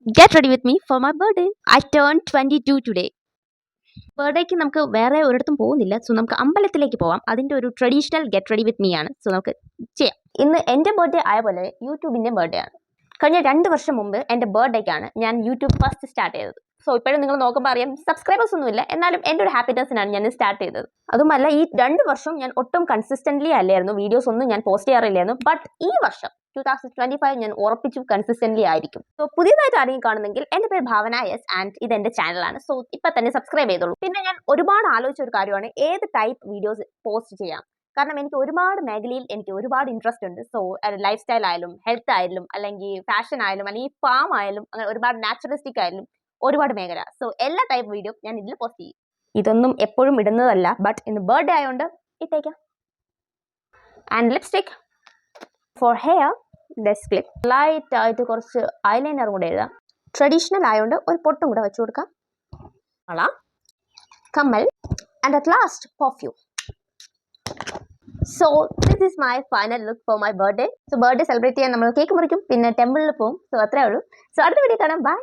Get ready with me for my birthday. I turned 22 today. ബർത്ത്ഡേക്ക് നമുക്ക് വേറെ ഒരിടത്തും പോകുന്നില്ല. സോ നമുക്ക് അമ്പലത്തിലേക്ക് പോവാം. അതിൻ്റെ ഒരു traditional get ready with me ആണ്. സോ നമുക്ക് ചെയ്യാം. ഇന്ന് എൻ്റെ ബർത്ത്ഡേ ആയ പോലെ യൂട്യൂബിൻ്റെ ബർത്ത്ഡേ ആണ്. കഴിഞ്ഞ 2 വർഷം മുമ്പ് എൻ്റെ ബർത്ത്ഡേക്കാണ് ഞാൻ യൂട്യൂബ് ഫസ്റ്റ് സ്റ്റാർട്ട് ചെയ്തത്. സോ ഇപ്പോഴും നിങ്ങൾ നോക്കുമ്പോൾ അറിയാം സബ്സ്ക്രൈബേഴ്സ് ഒന്നുമില്ല, എന്നാലും എൻ്റെ ഒരു ഹാപ്പിനെസ്സിനാണ് ഞാൻ സ്റ്റാർട്ട് ചെയ്തത്. അതുമല്ല ഈ 2 വർഷം ഞാൻ ഒട്ടും കൺസിസ്റ്റൻ്റ്ലി അല്ലായിരുന്നു, വീഡിയോസ് ഒന്നും ഞാൻ പോസ്റ്റ് ചെയ്യാറില്ലായിരുന്നു. ബട്ട് ഈ വർഷം 2025 ഞാൻ ഉറപ്പിച്ചു കൺസിസ്റ്റൻ്റ്ലി ആയിരിക്കും. സോ പുതിയതായിട്ട് ആരെങ്കിലും കാണുന്നെങ്കിൽ എൻ്റെ പേര് ഭാവന എസ് ആൻഡ് ഇത് എൻ്റെ ചാനലാണ്. സോ ഇപ്പം തന്നെ സബ്സ്ക്രൈബ് ചെയ്തോളൂ. പിന്നെ ഞാൻ ഒരുപാട് ആലോചിച്ച ഒരു കാര്യമാണ് ഏത് ടൈപ്പ് വീഡിയോസ് പോസ്റ്റ് ചെയ്യാം. കാരണം എനിക്ക് ഒരുപാട് മേഖലയിൽ എനിക്ക് ഒരുപാട് ഇൻട്രസ്റ്റ് ഉണ്ട്. സോ ലൈഫ് സ്റ്റൈൽ ആയാലും ഹെൽത്ത് ആയാലും അല്ലെങ്കിൽ ഫാഷൻ ആയാലും അല്ലെങ്കിൽ ഫാം ആയാലും അങ്ങനെ ഒരുപാട് നാച്ചുറലിസ്റ്റിക് ആയാലും ഒരുപാട് മേഖല. സോ എല്ലാ ടൈപ്പ് വീഡിയോ ഞാൻ ഇതിൽ പോസ്റ്റ് ചെയ്യും. ഇതൊന്നും എപ്പോഴും ഇടുന്നതല്ല, ബട്ട് ഇന്ന് ബർത്ത്ഡേ ആയതുകൊണ്ട് ഇട്ടേക്കാം. And lipstick for hair desk clip. Light ആയിട്ട് കുറച്ച് ഐലൈനറും കൂടെ എഴുതാം. ട്രഡീഷണൽ ആയതുകൊണ്ട് ഒരു പൊട്ടും കൂടെ വെച്ചു കൊടുക്കാം. വള, കമ്മൽ and at last perfume. So this is my final look for my birthday. So birthday celebrate ചെയ്യാൻ നമ്മൾ കേക്ക് മുറിക്കും, പിന്നെ ടെമ്പിളിൽ പോകും. സോ അത്രേ ഉള്ളൂ. സോ അടുത്ത വീഡിയോ കാണാം. ബൈ.